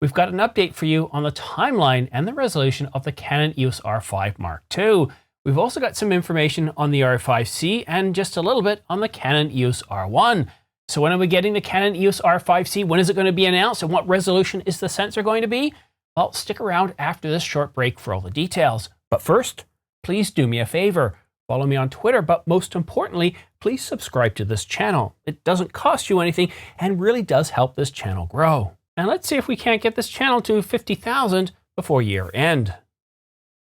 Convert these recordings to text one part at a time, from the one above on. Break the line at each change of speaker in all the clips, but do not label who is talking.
we've got an update for you on the timeline and the resolution of the Canon EOS R5 Mark II. We've also got some information on the R5C and just a little bit on the Canon EOS R1. So when are we getting the Canon EOS R5C? When is it going to be announced? And what resolution is the sensor going to be? Well, stick around after this short break for all the details. But first, please do me a favor. Follow me on Twitter, but most importantly, please subscribe to this channel. It doesn't cost you anything and really does help this channel grow. And let's see if we can't get this channel to 50,000 before year end.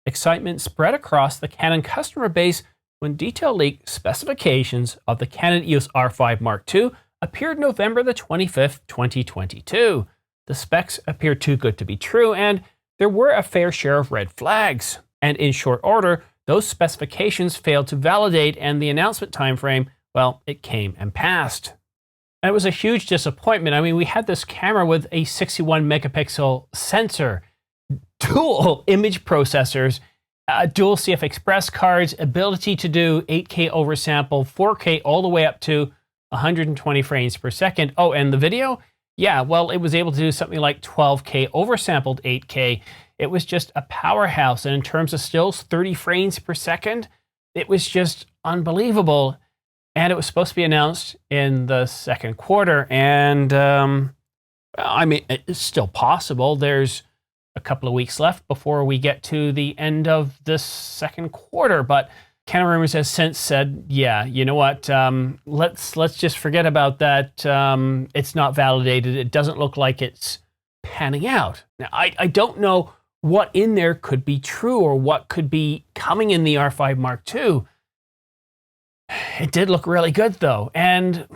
Excitement spread across the Canon customer base when detail leaked specifications of the Canon EOS R5 Mark II appeared November the 25th, 2022. The specs appeared too good to be true, and there were a fair share of red flags. And in short order, those specifications failed to validate, and the announcement timeframe, well, it came and passed. And it was a huge disappointment. I mean, we had this camera with a 61 megapixel sensor, dual image processors, dual CF Express cards, ability to do 8K oversample, 4K all the way up to 120 frames per second. Oh, and the video? Yeah, well, it was able to do something like 12K oversampled 8K. It was just a powerhouse. And in terms of stills, 30 frames per second, it was just unbelievable. And it was supposed to be announced in the second quarter. And I mean, it's still possible. There's a couple of weeks left before we get to the end of this second quarter. But Canon Rumors has since said, yeah, you know what, let's just forget about that. It's not validated. It doesn't look like it's panning out. Now, I don't know what in there could be true or what could be coming in the R5 Mark II. It did look really good though. And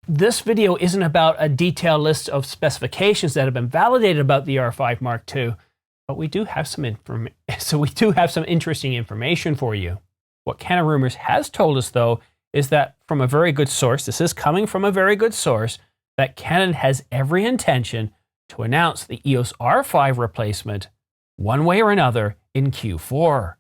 this video isn't about a detailed list of specifications that have been validated about the R5 Mark II, but we do have some interesting information for you. What Canon Rumors has told us, though, is that from a very good source, this is coming from a very good source, that Canon has every intention to announce the EOS R5 replacement one way or another in Q4.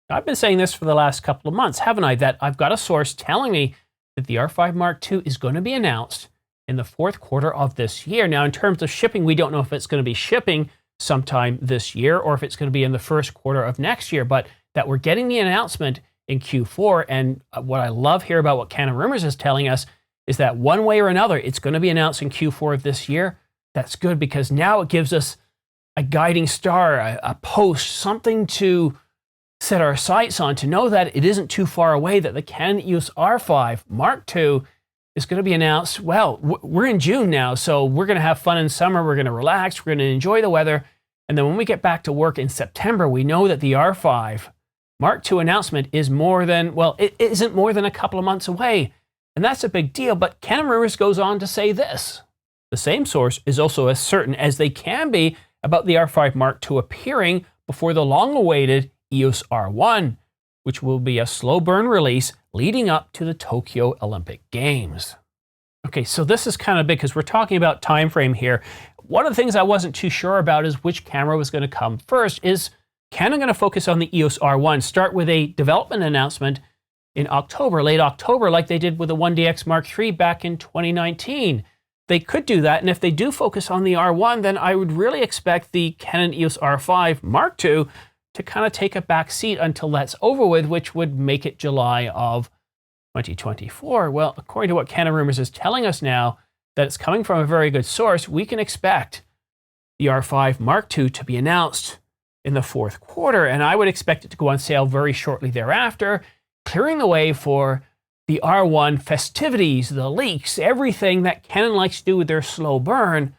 I've been saying this for the last couple of months, haven't I? That I've got a source telling me that the R5 Mark II is going to be announced in the fourth quarter of this year. Now, in terms of shipping, we don't know if it's going to be shipping sometime this year or if it's going to be in the first quarter of next year, but that we're getting the announcement in Q4. And what I love here about what Canon Rumors is telling us is that one way or another, it's going to be announced in Q4 of this year. That's good because now it gives us a guiding star, a post, something to set our sights on, to know that it isn't too far away, that the Canon EOS R5 Mark II is going to be announced. Well, we're in June now, so we're going to have fun in summer. We're going to relax. We're going to enjoy the weather. And then when we get back to work in September, we know that the R5 Mark II announcement is more than, well, it isn't more than a couple of months away. And that's a big deal. But Canon Rumors goes on to say this. The same source is also as certain as they can be about the R5 Mark II appearing before the long-awaited EOS R1, which will be a slow burn release leading up to the Tokyo Olympic Games. Okay, so this is kind of big because we're talking about time frame here. One of the things I wasn't too sure about is which camera was going to come first. Is Canon going to focus on the EOS R1, start with a development announcement in October, late October, like they did with the 1DX Mark III back in 2019? They could do that, and if they do focus on the R1, then I would really expect the Canon EOS R5 Mark II to kind of take a back seat until that's over with, which would make it July of 2024. Well, according to what Canon Rumors is telling us now, that it's coming from a very good source, we can expect the R5 Mark II to be announced in the fourth quarter, and I would expect it to go on sale very shortly thereafter, clearing the way for the R1 festivities, the leaks, everything that Canon likes to do with their slow burn,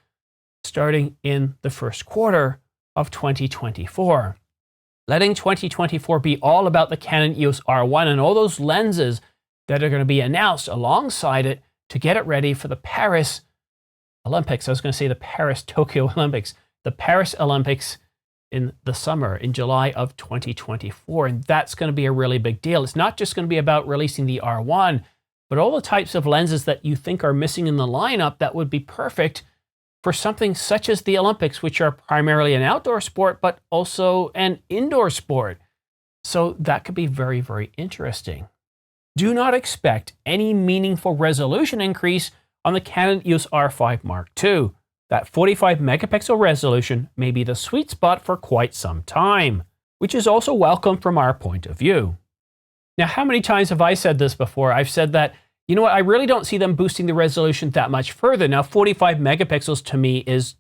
starting in the first quarter of 2024. Letting 2024 be all about the Canon EOS R1 and all those lenses that are going to be announced alongside it to get it ready for the Paris Olympics. I was going to say the Paris-Tokyo Olympics. The Paris Olympics in the summer, in July of 2024. And that's going to be a really big deal. It's not just going to be about releasing the R1, but all the types of lenses that you think are missing in the lineup that would be perfect for something such as the Olympics, which are primarily an outdoor sport, but also an indoor sport. So that could be very, very interesting. Do not expect any meaningful resolution increase on the Canon EOS R5 Mark II. that 45 megapixel resolution may be the sweet spot for quite some time, which is also welcome from our point of view. Now, how many times have I said this before? I've said that, you know what, I really don't see them boosting the resolution that much further. Now, 45 megapixels to me is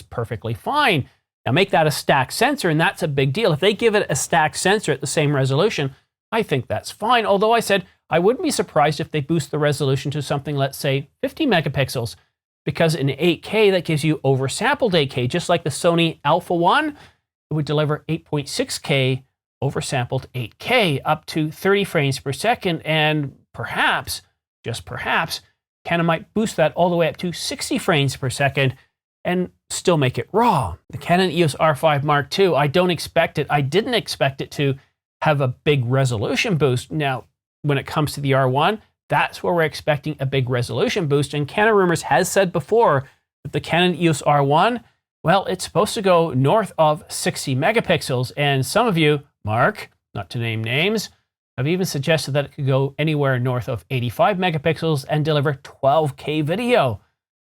perfectly fine. Now, make that a stacked sensor, and that's a big deal. If they give it a stacked sensor at the same resolution, I think that's fine. Although I said I wouldn't be surprised if they boost the resolution to something, let's say, 50 megapixels, because in 8K, that gives you oversampled 8K, just like the Sony Alpha 1, it would deliver 8.6K oversampled 8K up to 30 frames per second, and perhaps, just perhaps, Canon might boost that all the way up to 60 frames per second and still make it raw. The Canon EOS R5 Mark II, I didn't expect it to have a big resolution boost. Now, when it comes to the R1, that's where we're expecting a big resolution boost. And Canon Rumors has said before that the Canon EOS R1, well, it's supposed to go north of 60 megapixels. And some of you, Mark, not to name names, have even suggested that it could go anywhere north of 85 megapixels and deliver 12K video.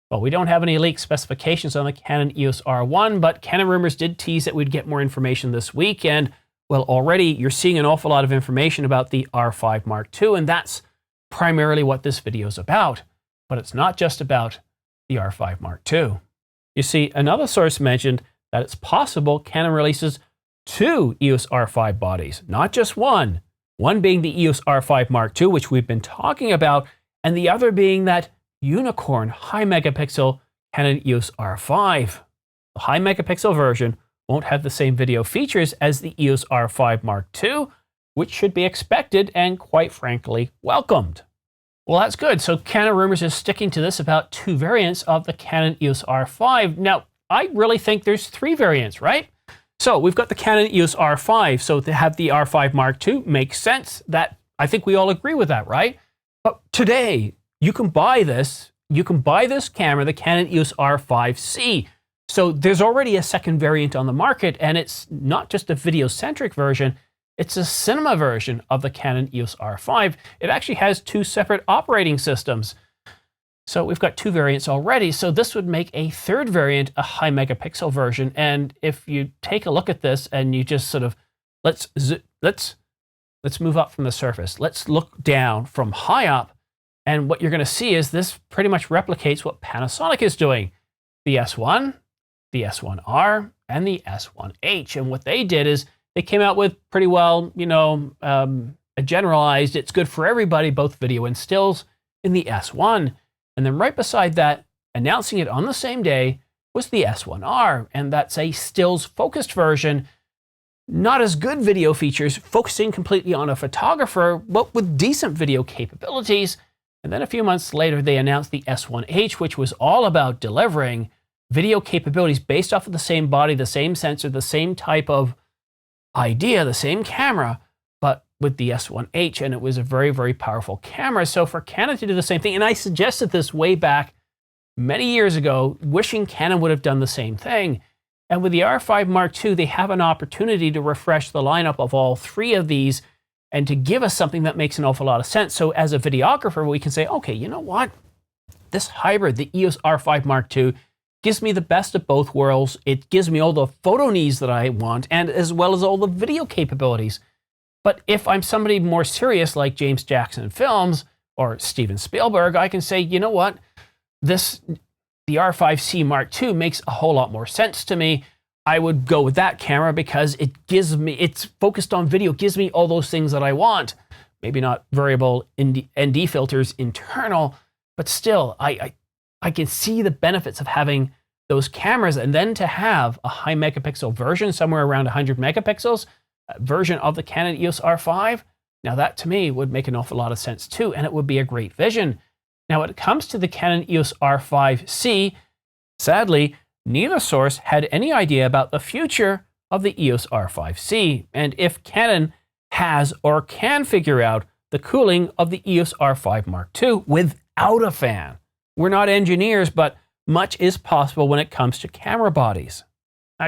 Well, we don't have any leaked specifications on the Canon EOS R1, but Canon Rumors did tease that we'd get more information this week. And, well, already you're seeing an awful lot of information about the R5 Mark II, and that's primarily what this video is about. But it's not just about the R5 Mark II. You see, another source mentioned that it's possible Canon releases 2 EOS R5 bodies, not just one. One being the EOS R5 Mark II, which we've been talking about, and the other being that unicorn high megapixel Canon EOS R5. The high megapixel version won't have the same video features as the EOS R5 Mark II, which should be expected and quite frankly welcomed. Well, that's good. So Canon Rumors is sticking to this about 2 variants of the Canon EOS R5. Now, I really think there's 3 variants, right? So we've got the Canon EOS R5. So to have the R5 Mark II makes sense. That I think we all agree with that, right? But today, you can buy this camera, the Canon EOS R5C. So there's already a second variant on the market, and it's not just a video-centric version, it's a cinema version of the Canon EOS R5. It actually has 2 separate operating systems. So we've got 2 variants already. So this would make a third variant a high megapixel version. And if you take a look at this and you just sort of, let's move up from the surface. Let's look down from high up. And what you're going to see is this pretty much replicates what Panasonic is doing. The S1, the S1R, and the S1H. And what they did is they came out with pretty well, a generalized, it's good for everybody, both video and stills, in the S1. And then right beside that, announcing it on the same day, was the S1R. And that's a stills-focused version. Not as good video features, focusing completely on a photographer, but with decent video capabilities. And then a few months later, they announced the S1H, which was all about delivering video capabilities based off of the same body, the same sensor, the same type of idea, the same camera, but with the S1H. And it was a very, very powerful camera. So for Canon to do the same thing, and I suggested this way back many years ago, wishing Canon would have done the same thing. And with the R5 Mark II, they have an opportunity to refresh the lineup of all 3 of these and to give us something that makes an awful lot of sense. So as a videographer, we can say, okay, you know what? This hybrid, the EOS R5 Mark II, gives me the best of both worlds. It gives me all the photo needs that I want, and as well as all the video capabilities. But if I'm somebody more serious like James Jackson Films or Steven Spielberg, I can say, you know what? The R5C Mark II makes a whole lot more sense to me. I would go with that camera because it's focused on video, gives me all those things that I want. Maybe not variable ND filters internal, but still, I can see the benefits of having those cameras, and then to have a high megapixel version, somewhere around 100 megapixels, version of the Canon EOS R5. Now that to me would make an awful lot of sense too, and it would be a great vision. Now when it comes to the Canon EOS R5C, sadly, neither source had any idea about the future of the EOS R5C, and if Canon has or can figure out the cooling of the EOS R5 Mark II without a fan. We're not engineers, but much is possible when it comes to camera bodies.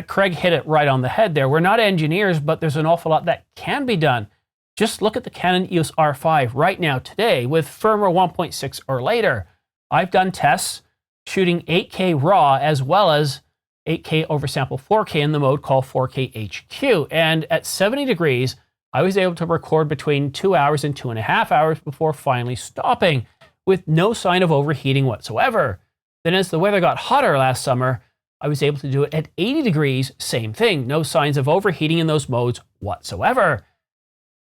Craig hit it right on the head there. We're not engineers, but there's an awful lot that can be done. Just look at the Canon EOS R5 right now today with firmware 1.6 or later. I've done tests shooting 8K RAW as well as 8K oversample 4K in the mode called 4K HQ. And at 70 degrees, I was able to record between 2 hours and 2.5 hours before finally stopping, with no sign of overheating whatsoever. Then as the weather got hotter last summer, I was able to do it at 80 degrees, same thing, no signs of overheating in those modes whatsoever.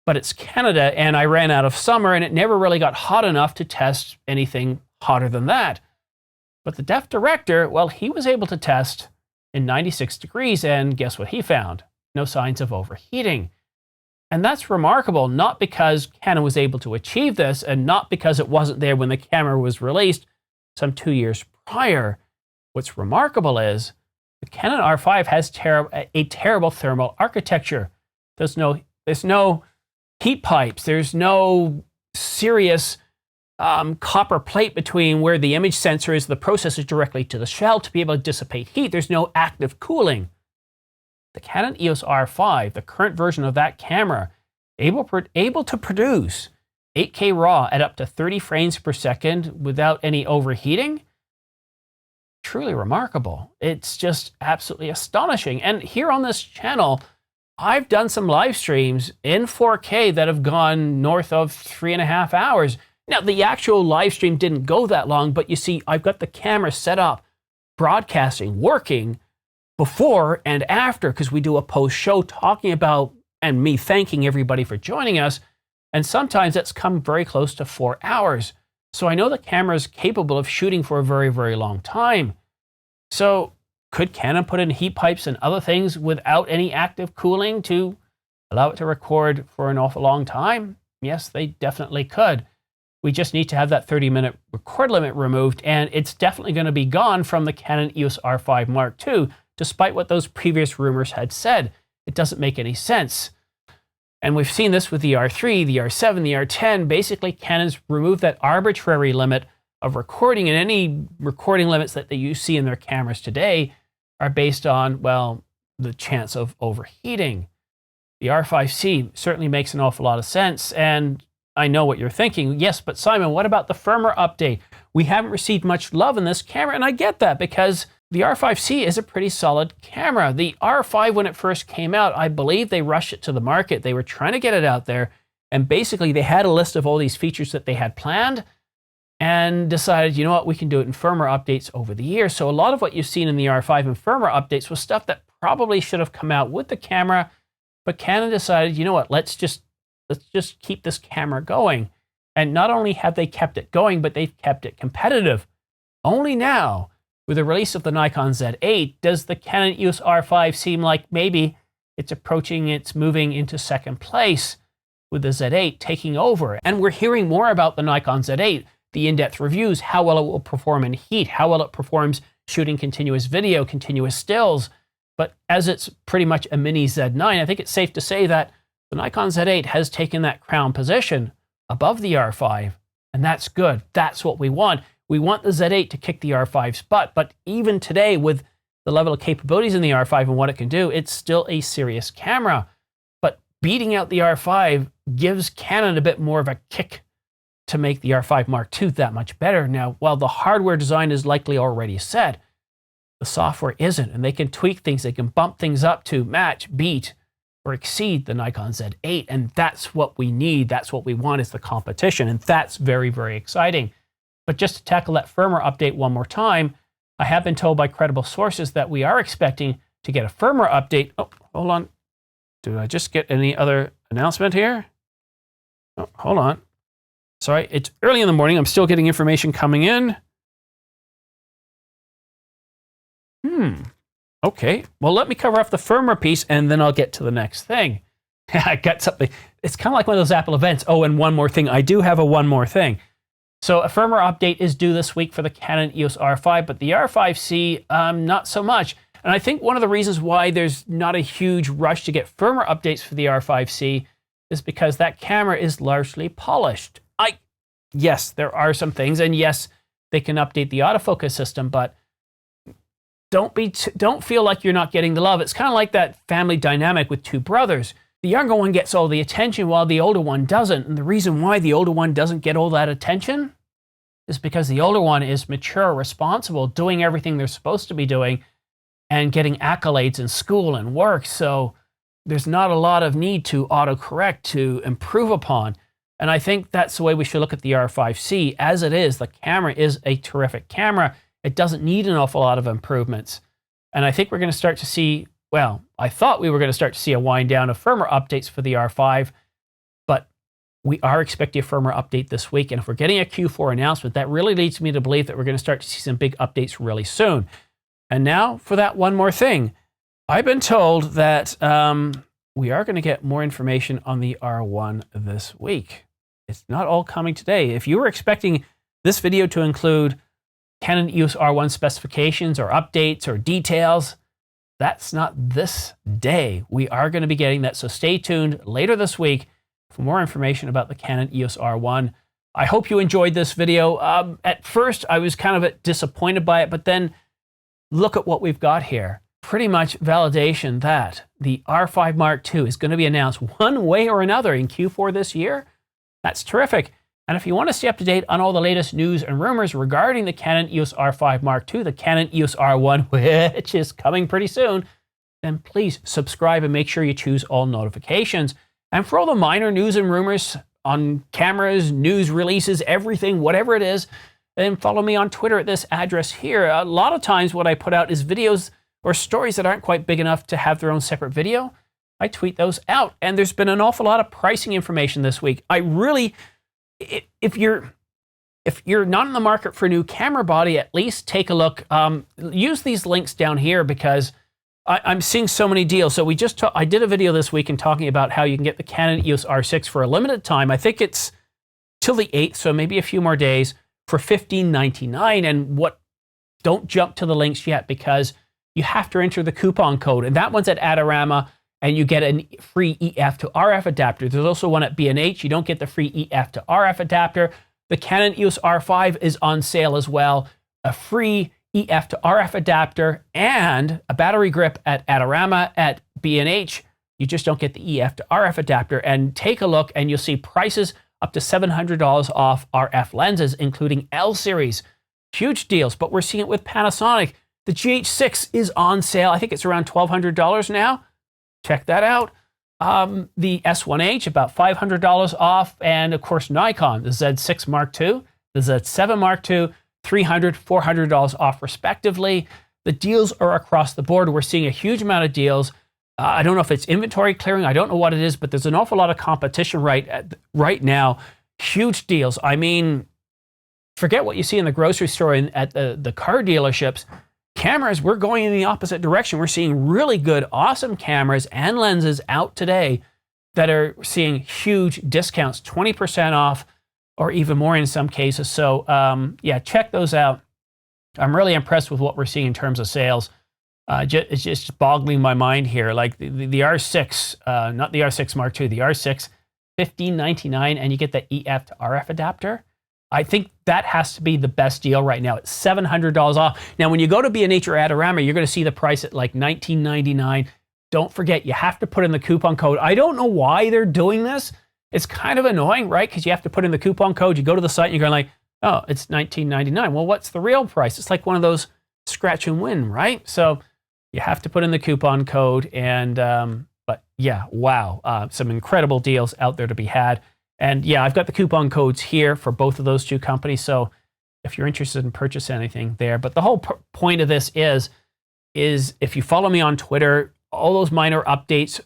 But it's Canada, and I ran out of summer, and it never really got hot enough to test anything hotter than that. But the Def Director, well, he was able to test in 96 degrees, and guess what he found? No signs of overheating. And that's remarkable, not because Canon was able to achieve this, and not because it wasn't there when the camera was released some 2 years prior. What's remarkable is the Canon R5 has a terrible thermal architecture. There's no heat pipes. There's no serious copper plate between where the image sensor is, the processor directly to the shell to be able to dissipate heat. There's no active cooling. The Canon EOS R5, the current version of that camera, able to produce 8K RAW at up to 30 frames per second without any overheating. Truly remarkable. It's just absolutely astonishing. And here on this channel, I've done some live streams in 4K that have gone north of 3.5 hours. Now, the actual live stream didn't go that long, but you see, I've got the camera set up, broadcasting, working before and after, because we do a post-show talking about, and me thanking everybody for joining us, and sometimes that's come very close to 4 hours. So I know the camera is capable of shooting for a very, very long time. So could Canon put in heat pipes and other things without any active cooling to allow it to record for an awful long time? Yes, they definitely could. We just need to have that 30-minute record limit removed, and it's definitely going to be gone from the Canon EOS R5 Mark II, despite what those previous rumors had said. It doesn't make any sense. And we've seen this with the R3, the R7, the R10. Basically, Canon's removed that arbitrary limit of recording, and any recording limits that you see in their cameras today are based on, well, the chance of overheating. The R5C certainly makes an awful lot of sense, and I know what you're thinking. Yes, but Simon, what about the firmware update? We haven't received much love in this camera, and I get that because the R5C is a pretty solid camera. The R5, when it first came out, I believe they rushed it to the market. They were trying to get it out there, and basically they had a list of all these features that they had planned and decided, you know what, we can do it in firmware updates over the year. So a lot of what you've seen in the R5 in firmware updates was stuff that probably should have come out with the camera, but Canon decided, you know what, let's just keep this camera going. And not only have they kept it going, but they've kept it competitive. Only now, with the release of the Nikon Z8, does the Canon EOS R5 seem like maybe it's moving into second place, with the Z8 taking over. And we're hearing more about the Nikon Z8, the in-depth reviews, how well it will perform in heat, how well it performs shooting continuous video, continuous stills. But as it's pretty much a mini Z9, I think it's safe to say that the Nikon Z8 has taken that crown position above the R5, and that's good. That's what we want. We want the Z8 to kick the R5's butt, but even today, with the level of capabilities in the R5 and what it can do, it's still a serious camera. But beating out the R5 gives Canon a bit more of a kick to make the R5 Mark II that much better. Now, while the hardware design is likely already set, the software isn't, and they can tweak things, they can bump things up to match, beat, or exceed the Nikon Z8, and that's what we need. That's what we want, is the competition, and that's very, very exciting. But just to tackle that firmware update one more time, I have been told by credible sources that we are expecting to get a firmware update. Oh, hold on. Did I just get any other announcement here? Oh, hold on. Sorry, it's early in the morning. I'm still getting information coming in. Okay, well, let me cover off the firmware piece and then I'll get to the next thing. I got something. It's kind of like one of those Apple events. Oh, and one more thing. I do have a one more thing. So a firmware update is due this week for the Canon EOS R5, but the R5C, not so much. And I think one of the reasons why there's not a huge rush to get firmware updates for the R5C is because that camera is largely polished. Yes, there are some things, and yes, they can update the autofocus system, but don't feel like you're not getting the love. It's kind of like that family dynamic with two brothers. The younger one gets all the attention while the older one doesn't. And the reason why the older one doesn't get all that attention, is because the older one is mature, responsible, doing everything they're supposed to be doing, and getting accolades in school and work. So there's not a lot of need to autocorrect to improve upon. And I think that's the way we should look at the R5C. As it is, the camera is a terrific camera. It doesn't need an awful lot of improvements. And I think we're going to start to see, well, I thought we were going to start to see a wind down of firmware updates for the R5, but we are expecting a firmware update this week. And if we're getting a Q4 announcement, that really leads me to believe that we're going to start to see some big updates really soon. And now for that one more thing. I've been told that we are going to get more information on the R1 this week. It's not all coming today. If you were expecting this video to include Canon EOS R1 specifications or updates or details, that's not this day. We are going to be getting that, so stay tuned later this week for more information about the Canon EOS R1. I hope you enjoyed this video. At first, I was kind of disappointed by it, but then look at what we've got here. Pretty much validation that the R5 Mark II is going to be announced one way or another in Q4 this year. That's terrific. And if you want to stay up to date on all the latest news and rumors regarding the Canon EOS R5 Mark II, the Canon EOS R1, which is coming pretty soon, then please subscribe and make sure you choose all notifications. And for all the minor news and rumors on cameras, news releases, everything, whatever it is, then follow me on Twitter at this address here. A lot of times what I put out is videos or stories that aren't quite big enough to have their own separate video. I tweet those out, and there's been an awful lot of pricing information this week. I really, if you're not in the market for a new camera body, at least take a look. Use these links down here because I'm seeing so many deals. So I did a video this week in talking about how you can get the Canon EOS R6 for a limited time. I think it's till the 8th, so maybe a few more days, for $15.99. And don't jump to the links yet because you have to enter the coupon code, and that one's at Adorama. And you get a free EF to RF adapter. There's also one at B&H. You don't get the free EF to RF adapter. The Canon EOS R5 is on sale as well. A free EF to RF adapter and a battery grip at Adorama. At B&H, you just don't get the EF to RF adapter. And take a look and you'll see prices up to $700 off RF lenses, including L series. Huge deals, but we're seeing it with Panasonic. The GH6 is on sale. I think it's around $1,200 now. Check that out. The S1H, about $500 off. And of course, Nikon, the Z6 Mark II, the Z7 Mark II, $300, $400 off respectively. The deals are across the board. We're seeing a huge amount of deals. I don't know if it's inventory clearing. I don't know what it is, but there's an awful lot of competition right now. Huge deals. I mean, forget what you see in the grocery store and at the car dealerships. Cameras, we're going in the opposite direction. We're seeing really good, awesome cameras and lenses out today that are seeing huge discounts, 20% off or even more in some cases. So yeah, check those out. I'm really impressed with what we're seeing in terms of sales. It's just boggling my mind here. Like the R6, not the R6 Mark II, the R6, $15.99, and you get the EF to RF adapter. I think that has to be the best deal right now. It's $700 off. Now, when you go to B&H or Adorama, you're going to see the price at like $19.99. Don't forget, you have to put in the coupon code. I don't know why they're doing this. It's kind of annoying, right? Because you have to put in the coupon code. You go to the site and you're going like, oh, it's $19.99. Well, what's the real price? It's like one of those scratch and win, right? So you have to put in the coupon code. And but yeah, wow, some incredible deals out there to be had. And yeah, I've got the coupon codes here for both of those two companies. So if you're interested in purchasing anything there. But the whole point of this is if you follow me on Twitter, all those minor updates,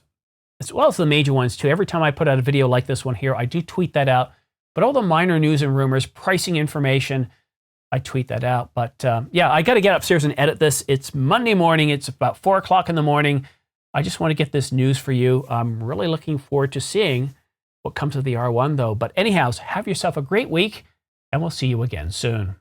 as well as the major ones too. Every time I put out a video like this one here, I do tweet that out. But all the minor news and rumors, pricing information, I tweet that out. But yeah, I got to get upstairs and edit this. It's Monday morning. It's about 4 o'clock in the morning. I just want to get this news for you. I'm really looking forward to seeing what comes of the R1 though. But anyhow, have yourself a great week and we'll see you again soon.